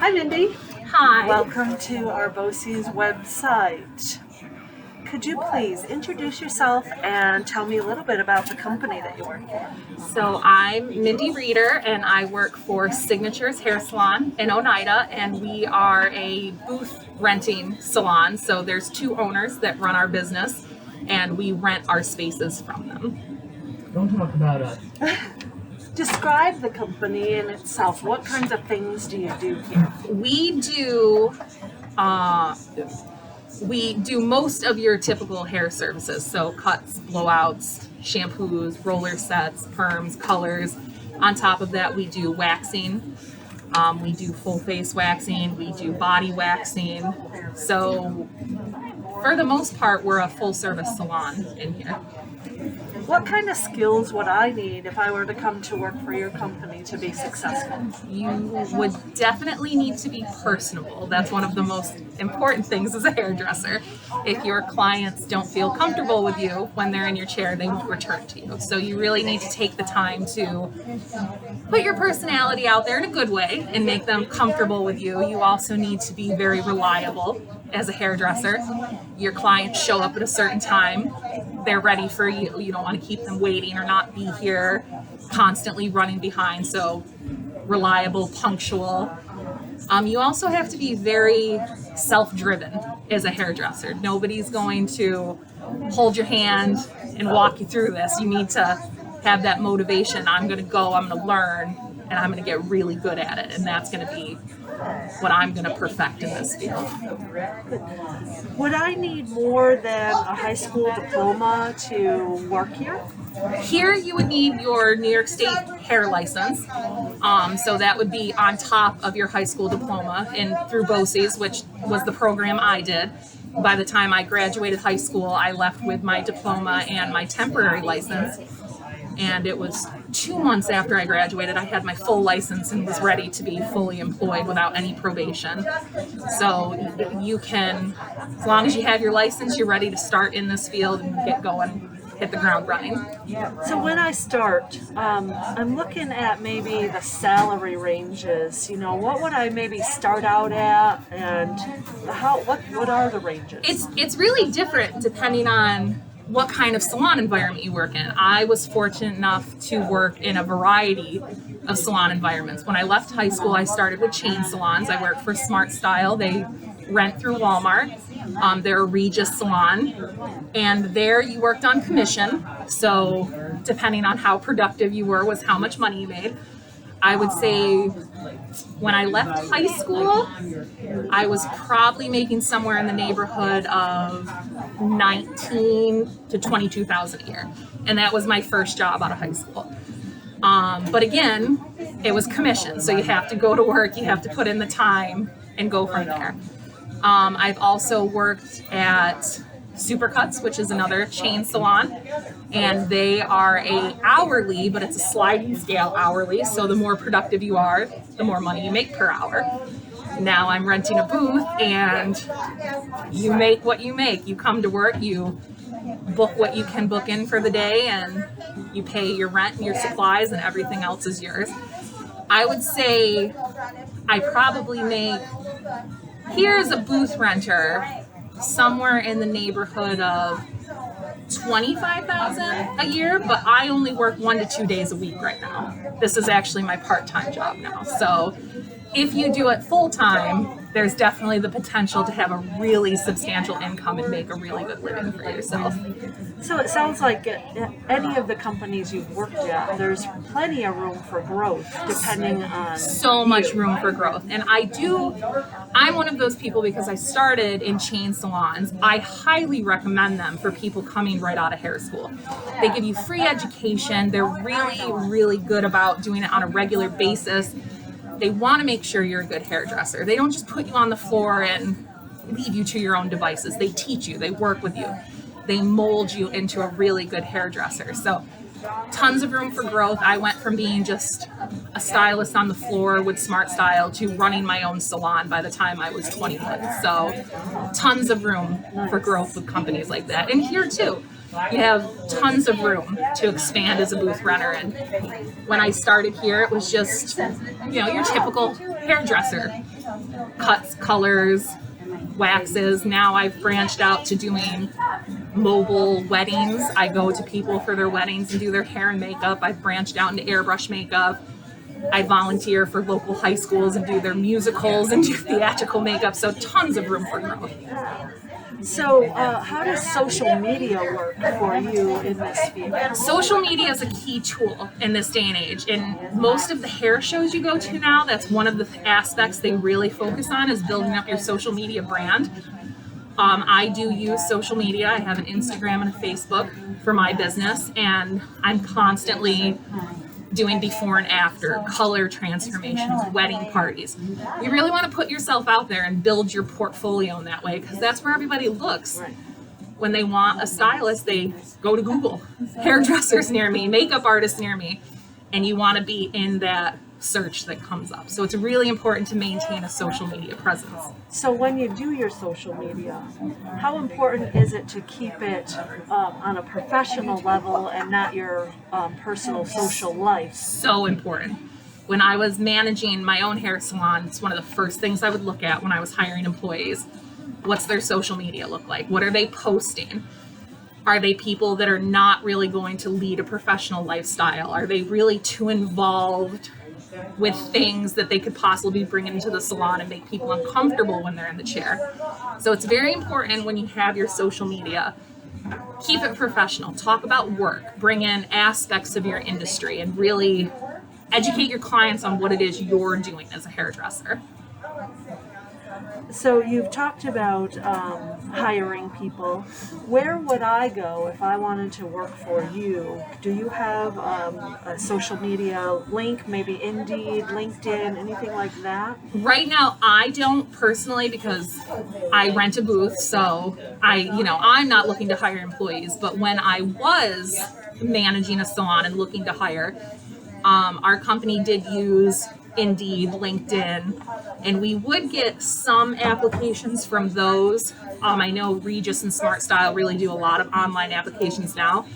Hi, Mindy. Hi. Welcome to our BOCES website. Could you please introduce yourself and tell me a little bit about the company that you work for? So I'm Mindy Reeder, and I work for Signatures Hair Salon in Oneida, and we are a booth renting salon. So there's two owners that run our business, and we rent our spaces from them. Don't talk about us. Describe the company in itself. What kinds of things do you do here? We do most of your typical hair services, so cuts, blowouts, shampoos, roller sets, perms, colors. On top of that, we do waxing. We do full face waxing. We do body waxing. So for the most part, we're a full service salon in here. What kind of skills would I need if I were to come to work for your company to be successful? You would definitely need to be personable. That's one of the most important things as a hairdresser. If your clients don't feel comfortable with you when they're in your chair, they won't return to you. So you really need to take the time to put your personality out there in a good way and make them comfortable with you. You also need to be very reliable as a hairdresser. Your clients show up at a certain time, they're ready for you. You don't want to keep them waiting or not be here constantly running behind. So reliable, punctual. You also have to be very self-driven as a hairdresser. Nobody's going to hold your hand and walk you through this. You need to have that motivation. I'm going to go, I'm going to learn, and I'm going to get really good at it. And that's going to be what I'm going to perfect in this field. Would I need more than a high school diploma to work here? Here you would need your New York State hair license. So that would be on top of your high school diploma and through BOCES, which was the program I did. By the time I graduated high school, I left with my diploma and my temporary license. And it was 2 months after I graduated, I had my full license and was ready to be fully employed without any probation. So you can, as long as you have your license, you're ready to start in this field and get going, hit the ground running. So when I start, I'm looking at maybe the salary ranges. What would I maybe start out at, and what are the ranges? It's really different depending on what kind of salon environment you work in. I was fortunate enough to work in a variety of salon environments. When I left high school, I started with chain salons. I worked for Smart Style. They rent through Walmart. They're a Regis salon. And there you worked on commission. So depending on how productive you were was how much money you made. I would say when I left high school, I was probably making somewhere in the neighborhood of $19,000 to $22,000 a year. And that was my first job out of high school. But again, it was commission. So you have to go to work, you have to put in the time and go from there. I've also worked at Supercuts, which is another chain salon, and they are a hourly, but it's a sliding scale hourly. So the more productive you are, the more money you make per hour. Now I'm renting a booth, and you make what you make. You come to work, you book what you can book in for the day, and you pay your rent and your supplies, and everything else is yours. I would say I probably make, here's a booth renter, somewhere in the neighborhood of $25,000 a year, but I only work 1 to 2 days a week right now. This is actually my part-time job now. So if you do it full-time, there's definitely the potential to have a really substantial income and make a really good living for yourself. So it sounds like at any of the companies you've worked at, there's plenty of room for growth depending on so much room for growth. And I'm one of those people, because I started in chain salons. I highly recommend them for people coming right out of hair school. They give you free education. They're really, really good about doing it on a regular basis. They want to make sure you're a good hairdresser. They don't just put you on the floor and leave you to your own devices. They teach you, they work with you. They mold you into a really good hairdresser. So tons of room for growth. I went from being just a stylist on the floor with Smart Style to running my own salon by the time I was 21. So tons of room for growth with companies like that. And here too, you have tons of room to expand as a booth runner. And when I started here, it was just, your typical hairdresser, cuts, colors, waxes. Now I've branched out to doing mobile weddings. I go to people for their weddings and do their hair and makeup. I've branched out into airbrush makeup. I volunteer for local high schools and do their musicals and do theatrical makeup. So tons of room for growth. So how does social media work for you in this field? Social media is a key tool in this day and age. In most of the hair shows you go to now, that's one of the aspects they really focus on, is building up your social media brand. I do use social media. I have an Instagram and a Facebook for my business, and I'm constantly doing before and after, color transformations, wedding parties. You really want to put yourself out there and build your portfolio in that way, because that's where everybody looks. When they want a stylist, they go to Google, hairdressers near me, makeup artists near me, and you want to be in that search that comes up. So it's really important to maintain a social media presence. So when you do your social media, how important is it to keep it on a professional level and not your personal social life? So important. When I was managing my own hair salon, it's one of the first things I would look at when I was hiring employees. What's their social media look like? What are they posting? Are they people that are not really going to lead a professional lifestyle? Are they really too involved with things that they could possibly bring into the salon and make people uncomfortable when they're in the chair? So it's very important when you have your social media, keep it professional, talk about work, bring in aspects of your industry, and really educate your clients on what it is you're doing as a hairdresser. So you've talked about hiring people. Where would I go if I wanted to work for you? Do you have a social media link, maybe Indeed, LinkedIn, anything like that? Right now, I don't personally, because I rent a booth, so I'm not looking to hire employees. But when I was managing a salon and looking to hire, our company did use Indeed, LinkedIn, and we would get some applications from those. I know Regis and Smart Style really do a lot of online applications now.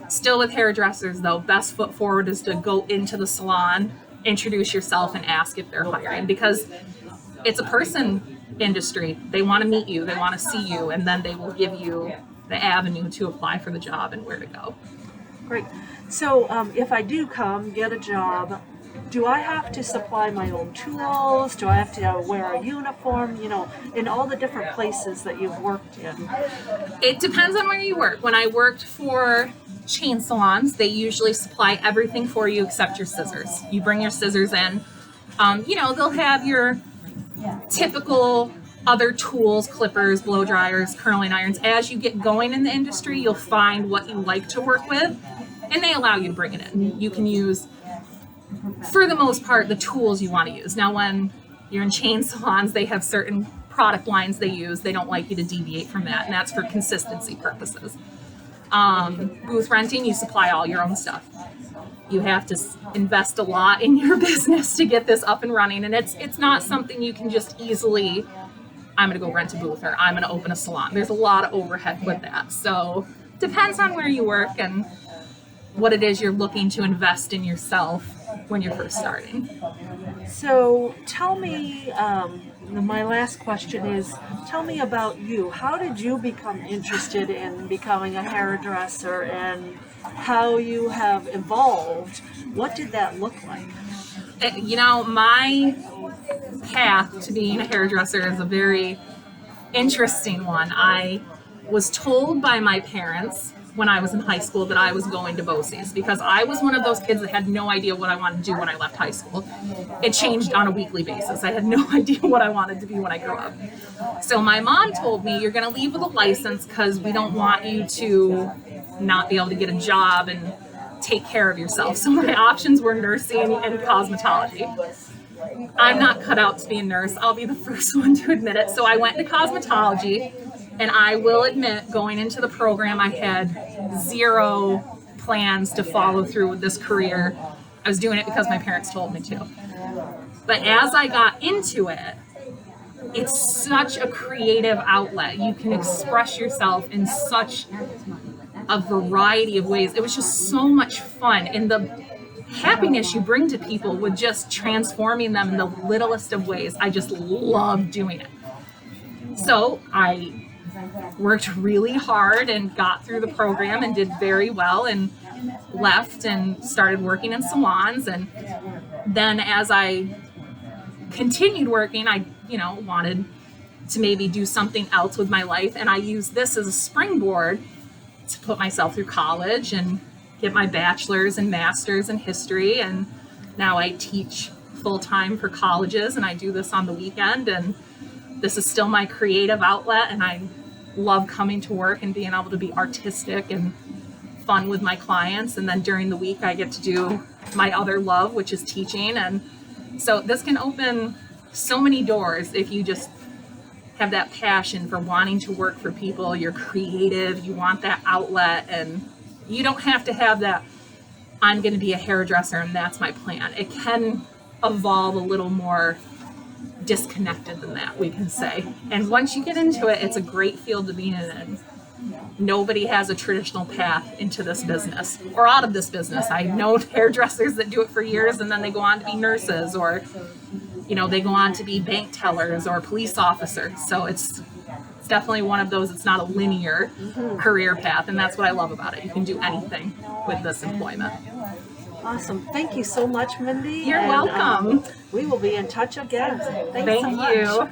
Still with hairdressers though, best foot forward is to go into the salon, introduce yourself, and ask if they're hiring, because it's a person industry. They want to meet you, they want to see you, and then they will give you the avenue to apply for the job and where to go. Great. So if I do come, get a job, do I have to supply my own tools? Do I have to wear a uniform? In all the different places that you've worked in. It depends on where you work. When I worked for chain salons, they usually supply everything for you except your scissors. You bring your scissors in. They'll have your typical other tools, clippers, blow dryers, curling irons. As you get going in the industry, you'll find what you like to work with, and they allow you to bring it in. You can use, for the most part, the tools you want to use. Now, when you're in chain salons, they have certain product lines they use. They don't like you to deviate from that, and that's for consistency purposes. Booth renting, you supply all your own stuff. You have to invest a lot in your business to get this up and running, and it's not something you can just easily, I'm going to go rent a booth or I'm going to open a salon. There's a lot of overhead with that. So depends on where you work and what it is you're looking to invest in yourself when you're first starting. So tell me, my last question is, tell me about you. How did you become interested in becoming a hairdresser, and how you have evolved? What did that look like? My path to being a hairdresser is a very interesting one. I was told by my parents when I was in high school that I was going to BOCES, because I was one of those kids that had no idea what I wanted to do when I left high school. It changed on a weekly basis. I had no idea what I wanted to be when I grew up. So my mom told me, you're going to leave with a license because we don't want you to not be able to get a job and take care of yourself. So my options were nursing and cosmetology. I'm not cut out to be a nurse. I'll be the first one to admit it. So I went into cosmetology. And I will admit, going into the program, I had zero plans to follow through with this career. I was doing it because my parents told me to. But as I got into it, it's such a creative outlet. You can express yourself in such a variety of ways. It was just so much fun. And the happiness you bring to people with just transforming them in the littlest of ways, I just love doing it. So I worked really hard and got through the program and did very well, and left and started working in salons. And then as I continued working, I, wanted to maybe do something else with my life. And I used this as a springboard to put myself through college and get my bachelor's and master's in history. And now I teach full-time for colleges, and I do this on the weekend. And this is still my creative outlet, and I love coming to work and being able to be artistic and fun with my clients. And then during the week I get to do my other love, which is teaching. And so this can open so many doors if you just have that passion for wanting to work for people. You're creative, you want that outlet, and you don't have to have that, I'm going to be a hairdresser and that's my plan. It can evolve a little more disconnected than that, we can say. And once you get into it, it's a great field to be in. Nobody has a traditional path into this business or out of this business. I know hairdressers that do it for years and then they go on to be nurses, or they go on to be bank tellers or police officers. So it's definitely one of those, it's not a linear career path, and that's what I love about it. You can do anything with this employment. Awesome. Thank you so much, Mindy. You're welcome. We will be in touch again. Thanks so Thank much. you.